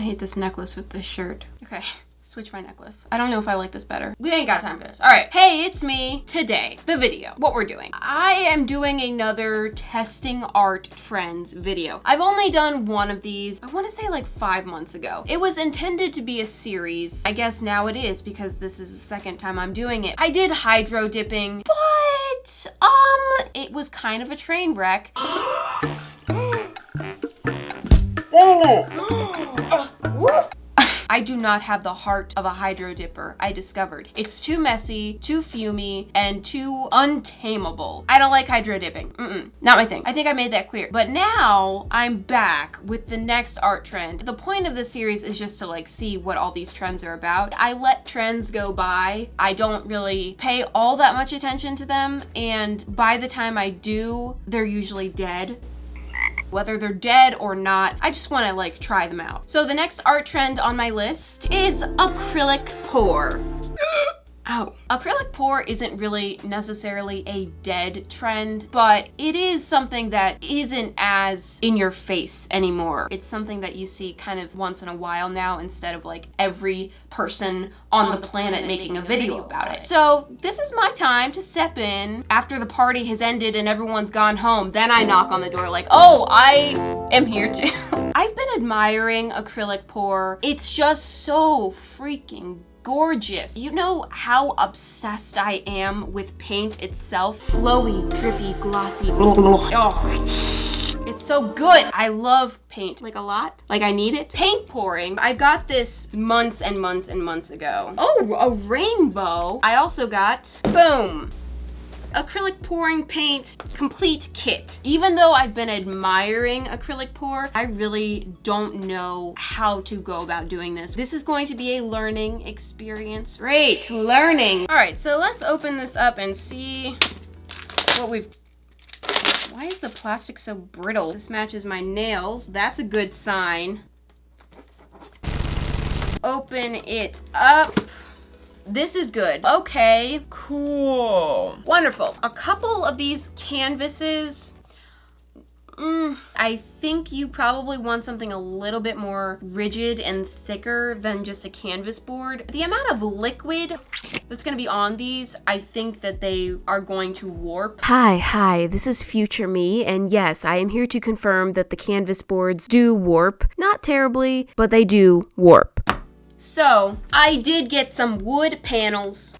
hate this necklace with this shirt. Okay. Switch my necklace. I don't know if I like this better. We ain't got time for this. All right. Hey, it's me. Today, the video. What we're doing. I am doing another testing art trends video. I've only done one of these, I want to say like 5 months ago. It was intended to be a series. I guess now it is because this is the second time I'm doing it. I did hydro dipping, but it was kind of a train wreck. I do not have the heart of a hydro dipper, I discovered. It's too messy, too fumey, and too untamable. I don't like hydro dipping. Not my thing. I think I made that clear. But now I'm back with the next art trend. The point of this series is just to like see what all these trends are about. I let trends go by. I don't really pay all that much attention to them. And by the time I do, they're usually dead. Whether they're dead or not, I just want to like try them out. So the next art trend on my list is acrylic pour. Ow. Acrylic pour isn't really necessarily a dead trend, but it is something that isn't as in your face anymore. It's something that you see kind of once in a while now instead of like every person on the planet making a video about it. So this is my time to step in after the party has ended and everyone's gone home. Then I knock on the door like, oh, I am here too. I've been admiring acrylic pour. It's just so freaking gorgeous. You know how obsessed I am with paint itself? Flowy, drippy, glossy. Oh, it's so good. I love paint. Like a lot. Like I need it. Paint pouring. I got this months and months and months ago. Oh, a rainbow. I also got, boom, acrylic pouring paint complete kit. Even though I've been admiring acrylic pour, I really don't know how to go about doing this. This is going to be a learning experience. Great, learning. All right, so let's open this up and see what we've... Why is the plastic so brittle? This matches my nails. That's a good sign. Open it up. This is good. Okay, cool. Wonderful. A couple of these canvases, I think you probably want something a little bit more rigid and thicker than just a canvas board. The amount of liquid that's gonna be on these, I think that they are going to warp. Hi, this is future me, and yes, I am here to confirm that the canvas boards do warp. Not terribly, but they do warp. So, I did get some wood panels.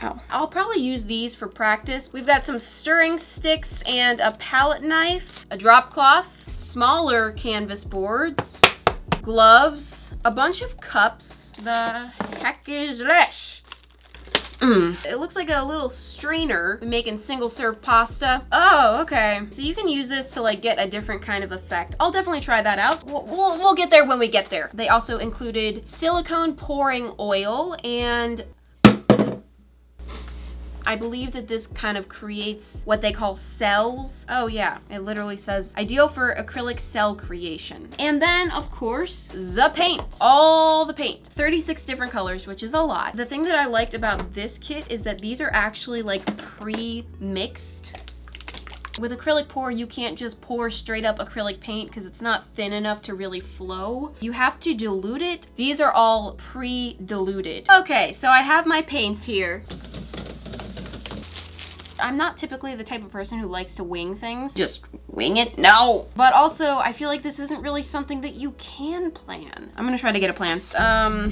Ow. I'll probably use these for practice. We've got some stirring sticks and a palette knife, a drop cloth, smaller canvas boards, gloves, a bunch of cups. The heck is this? It looks like a little strainer for making single serve pasta. Oh, okay. So you can use this to like get a different kind of effect. I'll definitely try that out. We'll get there when we get there. They also included silicone pouring oil, and I believe that this kind of creates what they call cells. Oh yeah, it literally says ideal for acrylic cell creation. And then of course, the paint. All the paint. 36 different colors, which is a lot. The thing that I liked about this kit is that these are actually like pre-mixed. With acrylic pour, you can't just pour straight up acrylic paint because it's not thin enough to really flow. You have to dilute it. These are all pre-diluted. Okay, so I have my paints here. I'm not typically the type of person who likes to wing things. Just wing it? No. But also, I feel like this isn't really something that you can plan. I'm gonna try to get a plan.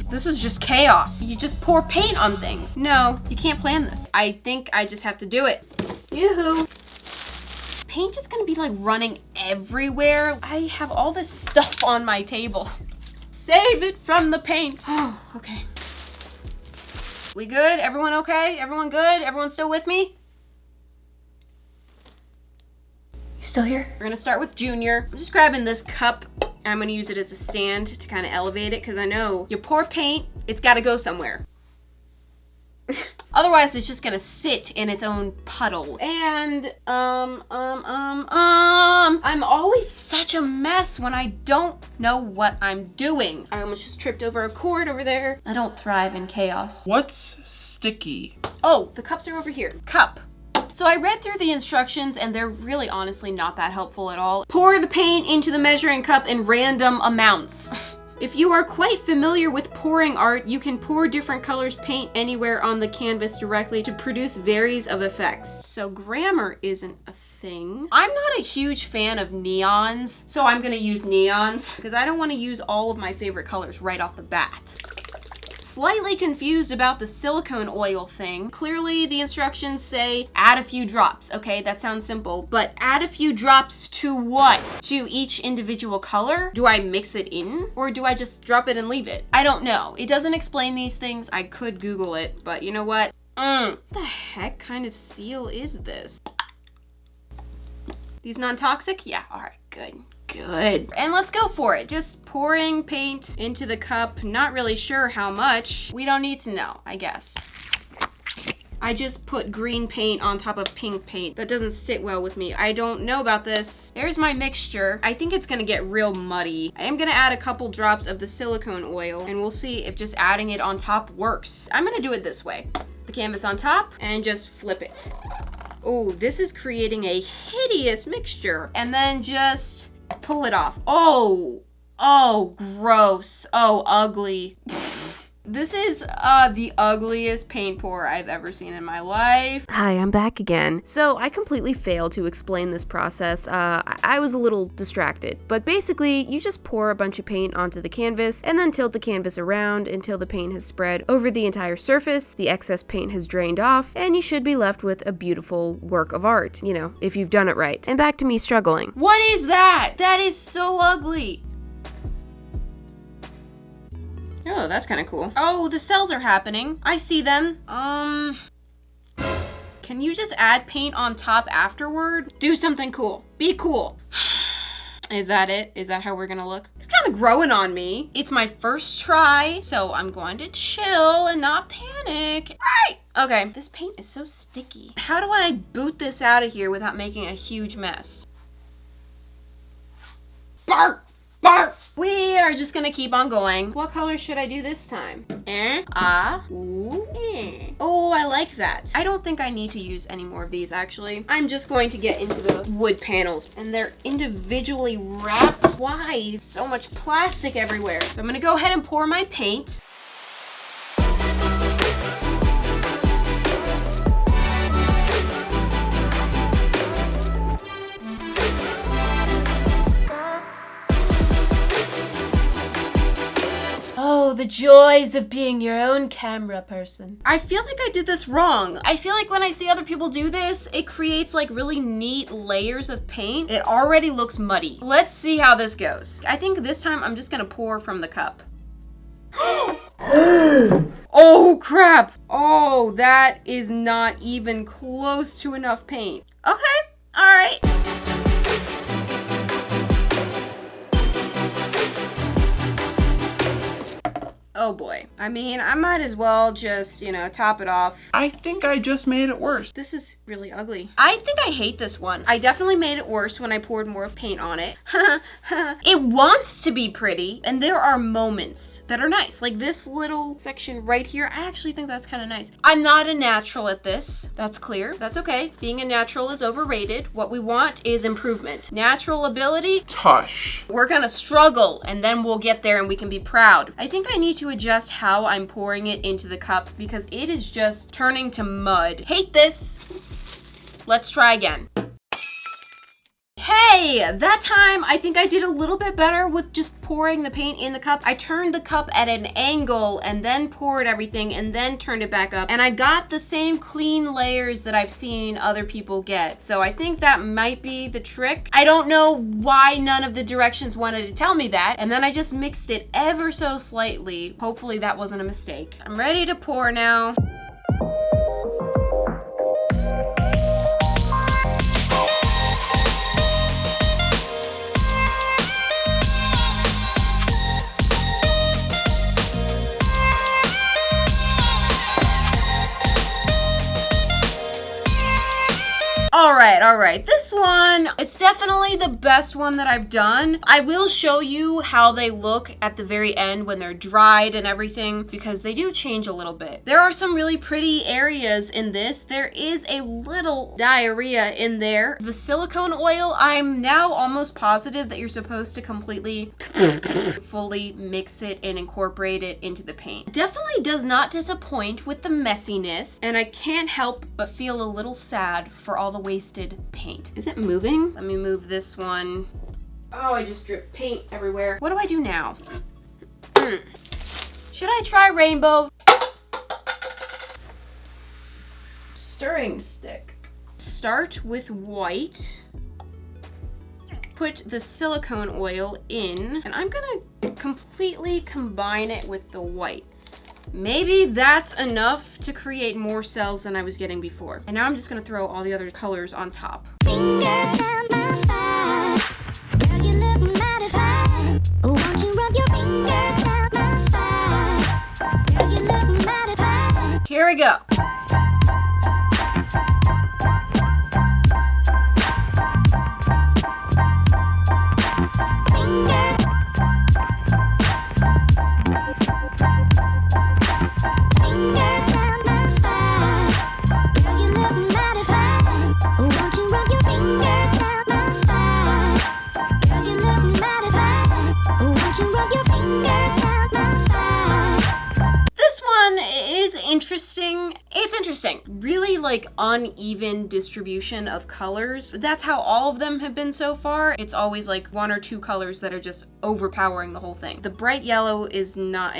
This is just chaos. You just pour paint on things. No, you can't plan this. I think I just have to do it. Yoo-hoo. Paint is gonna be like running everywhere. I have all this stuff on my table. Save it from the paint. Oh, okay. We good? Everyone okay? Everyone good? Everyone still with me? Still here? We're gonna start with Junior. I'm just grabbing this cup. I'm gonna use it as a stand to kind of elevate it because I know you pour paint, it's gotta go somewhere. Otherwise, it's just gonna sit in its own puddle. And, I'm always such a mess when I don't know what I'm doing. I almost just tripped over a cord over there. I don't thrive in chaos. What's sticky? Oh, the cups are over here. Cup. So I read through the instructions and they're really honestly not that helpful at all. Pour the paint into the measuring cup in random amounts. If you are quite familiar with pouring art, you can pour different colors paint anywhere on the canvas directly to produce varies of effects. So grammar isn't a thing. I'm not a huge fan of neons, so I'm gonna use neons because I don't want to use all of my favorite colors right off the bat. Slightly confused about the silicone oil thing. Clearly the instructions say add a few drops. Okay, that sounds simple, but add a few drops to what? To each individual color? Do I mix it in or do I just drop it and leave it? I don't know. It doesn't explain these things. I could Google it, but you know what? What the heck kind of seal is this? These non-toxic? Yeah, all right, good. Good. And let's go for it. Just pouring paint into the cup. Not really sure how much. We don't need to know, I guess. I just put green paint on top of pink paint. That doesn't sit well with me. I don't know about this. There's my mixture. I think it's gonna get real muddy. I am gonna add a couple drops of the silicone oil and we'll see if just adding it on top works. I'm gonna do it this way. The canvas on top and just flip it. Oh, this is creating a hideous mixture. And then just pull it off. Oh, gross. Oh, ugly. This is the ugliest paint pour I've ever seen in my life. Hi, I'm back again. So I completely failed to explain this process. I was a little distracted, but basically you just pour a bunch of paint onto the canvas and then tilt the canvas around until the paint has spread over the entire surface, the excess paint has drained off, and you should be left with a beautiful work of art, you know, if you've done it right. And back to me struggling. What is that? That is so ugly. Oh, that's kind of cool. Oh, the cells are happening. I see them. Can you just add paint on top afterward? Do something cool. Be cool. Is that it? Is that how we're gonna look? It's kind of growing on me. It's my first try, so I'm going to chill and not panic. Right! Okay, this paint is so sticky. How do I boot this out of here without making a huge mess? Bark! Bark! We are just gonna keep on going. What color should I do this time? Oh, I like that. I don't think I need to use any more of these, actually. I'm just going to get into the wood panels, and they're individually wrapped. Why? So much plastic everywhere. So I'm gonna go ahead and pour my paint. Oh, the joys of being your own camera person. I feel like I did this wrong. I feel like when I see other people do this, it creates like really neat layers of paint. It already looks muddy. Let's see how this goes. I think this time I'm just gonna pour from the cup. Oh, crap. Oh, that is not even close to enough paint. Okay, all right. Oh boy. I mean, I might as well just, you know, top it off. I think I just made it worse. This is really ugly. I think I hate this one. I definitely made it worse when I poured more paint on it. It wants to be pretty, and there are moments that are nice. Like this little section right here, I actually think that's kind of nice. I'm not a natural at this. That's clear. That's okay. Being a natural is overrated. What we want is improvement. Natural ability? Tush. We're gonna struggle, and then we'll get there and we can be proud. I think I need to adjust how I'm pouring it into the cup because it is just turning to mud. Hate this. Let's try again. Hey, that time I think I did a little bit better with just pouring the paint in the cup. I turned the cup at an angle and then poured everything and then turned it back up. And I got the same clean layers that I've seen other people get. So I think that might be the trick. I don't know why none of the directions wanted to tell me that. And then I just mixed it ever so slightly. Hopefully that wasn't a mistake. I'm ready to pour now. All right. right. This one, it's definitely the best one that I've done. I will show you how they look at the very end when they're dried and everything, because they do change a little bit. There are some really pretty areas in this. There is a little diarrhea in there. The silicone oil, I'm now almost positive that you're supposed to completely fully mix it and incorporate it into the paint. Definitely does not disappoint with the messiness, and I can't help but feel a little sad for all the wasted paint. Is it moving? Let me move this one. Oh, I just dripped paint everywhere. What do I do now? Should I try rainbow? Stirring stick. Start with white. Put the silicone oil in, and I'm gonna completely combine it with the white. Maybe that's enough to create more cells than I was getting before. And now I'm just gonna throw all the other colors on top. Fingers down my side. Girl, you look mighty fine. Won't you rub your fingers down my side? Girl, you look mighty fine. Here we go. Interesting. It's interesting. Really like uneven distribution of colors. That's how all of them have been so far. It's always like one or two colors that are just overpowering the whole thing. The bright yellow is not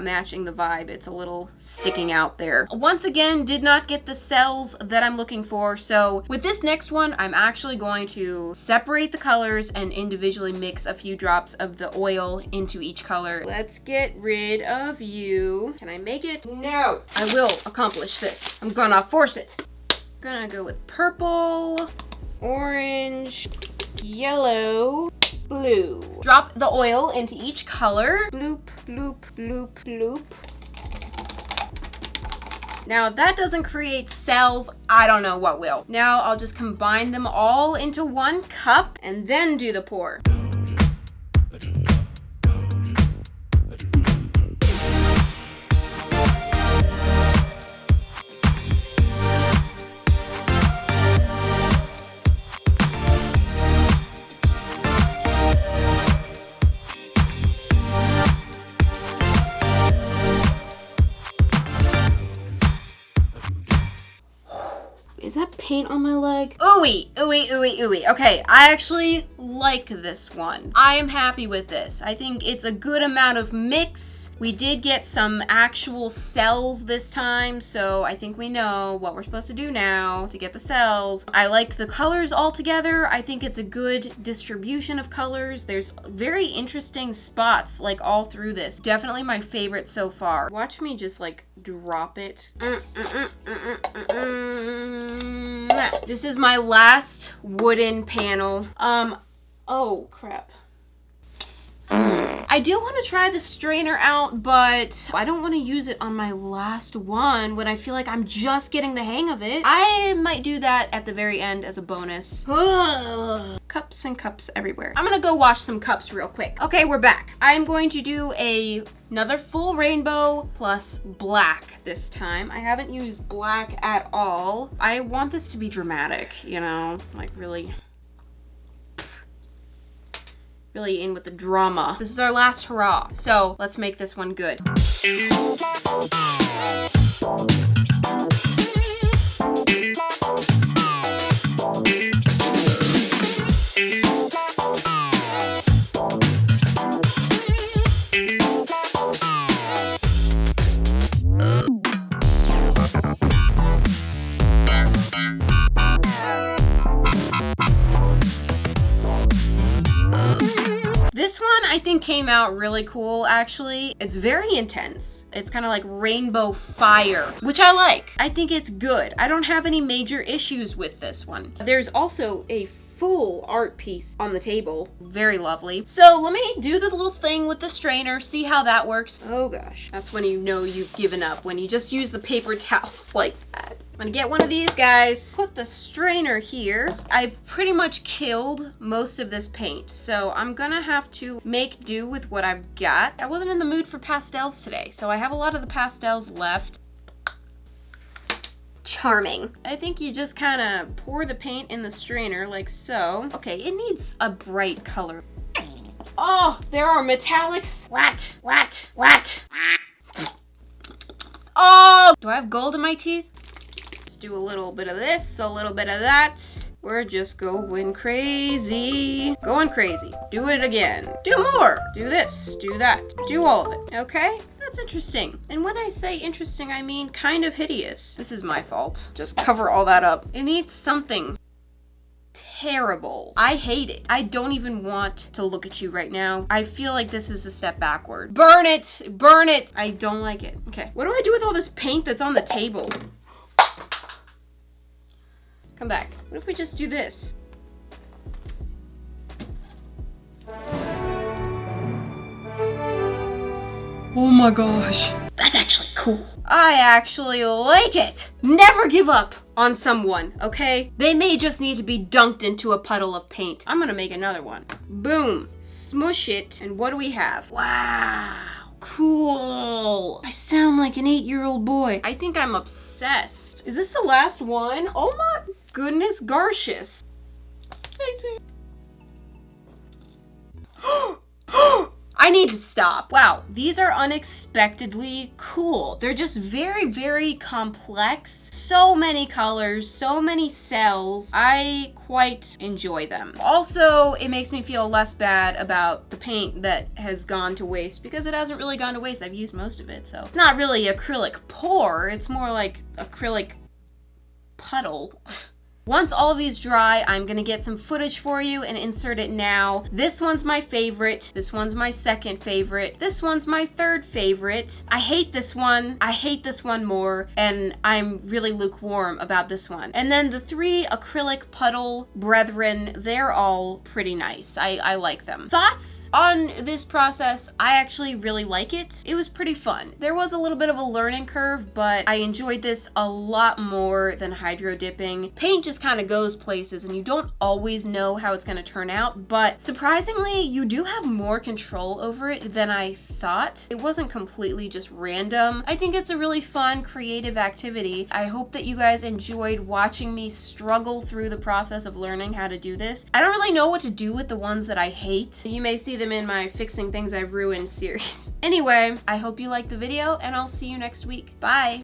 matching the vibe. It's a little sticking out there. Once again, did not get the cells that I'm looking for. So with this next one, I'm actually going to separate the colors and individually mix a few drops of the oil into each color. Let's get rid of you. Can I make it? No. I will accomplish this. I'm gonna force it. I'm gonna go with purple, orange, yellow, blue. Drop the oil into each color. Bloop, bloop, bloop, bloop. Now, if that doesn't create cells, I don't know what will. Now, I'll just combine them all into one cup and then do the pour. Is that paint on my leg? Ooey, ooey, ooey, ooey. Okay, I actually like this one. I am happy with this. I think it's a good amount of mix. We did get some actual cells this time, so I think we know what we're supposed to do now to get the cells. I like the colors all together. I think it's a good distribution of colors. There's very interesting spots like all through this. Definitely my favorite so far. Watch me just like drop it. This is my last wooden panel. Oh crap. I do want to try the strainer out, but I don't want to use it on my last one when I feel like I'm just getting the hang of it. I might do that at the very end as a bonus. Cups and cups everywhere. I'm gonna go wash some cups real quick. Okay, we're back. I'm going to do another full rainbow plus black this time. I haven't used black at all. I want this to be dramatic, you know, like really in with the drama. This is our last hurrah. So let's make this one good. This one I think came out really cool actually. It's very intense. It's kind of like rainbow fire, which I like. I think it's good. I don't have any major issues with this one. There's also a full art piece on the table. Very lovely. So let me do the little thing with the strainer, see how that works. Oh gosh, that's when you know you've given up, when you just use the paper towels like that. I'm gonna get one of these guys, put the strainer here. I've pretty much killed most of this paint, so I'm gonna have to make do with what I've got. I wasn't in the mood for pastels today, so I have a lot of the pastels left. Charming. I think you just kind of pour the paint in the strainer like so. Okay, it needs a bright color. Oh, there are metallics. What? Oh, do I have gold in my teeth? Let's do a little bit of this, a little bit of that. We're just going crazy. Going crazy. Do it again. Do more. Do this. Do that. Do all of it. Okay? That's interesting. And when I say interesting, I mean kind of hideous. This is my fault. Just cover all that up. It needs something terrible. I hate it. I don't even want to look at you right now. I feel like this is a step backward. Burn it. Burn it. I don't like it. Okay. What do I do with all this paint that's on the table? Come back. What if we just do this? Oh my gosh. That's actually cool. I actually like it. Never give up on someone, okay? They may just need to be dunked into a puddle of paint. I'm gonna make another one. Boom. Smush it. And what do we have? Wow. Cool. I sound like an 8-year-old boy. I think I'm obsessed. Is this the last one? Oh my goodness gracious. I need to stop. Wow, these are unexpectedly cool. They're just very, very complex. So many colors, so many cells. I quite enjoy them. Also, it makes me feel less bad about the paint that has gone to waste because it hasn't really gone to waste. I've used most of it, so. It's not really acrylic pour, it's more like acrylic puddle. Once all of these dry, I'm gonna get some footage for you and insert it now. This one's my favorite. This one's my second favorite. This one's my third favorite. I hate this one. I hate this one more. And I'm really lukewarm about this one. And then the 3 acrylic puddle brethren, they're all pretty nice. I like them. Thoughts on this process? I actually really like it. It was pretty fun. There was a little bit of a learning curve, but I enjoyed this a lot more than hydro dipping. Paint just kind of goes places and you don't always know how it's going to turn out, but surprisingly you do have more control over it than I thought. It wasn't completely just random. I think it's a really fun creative activity. I hope that you guys enjoyed watching me struggle through the process of learning how to do this. I don't really know what to do with the ones that I hate. You may see them in my Fixing Things I've Ruined series. Anyway, I hope you liked the video and I'll see you next week. Bye!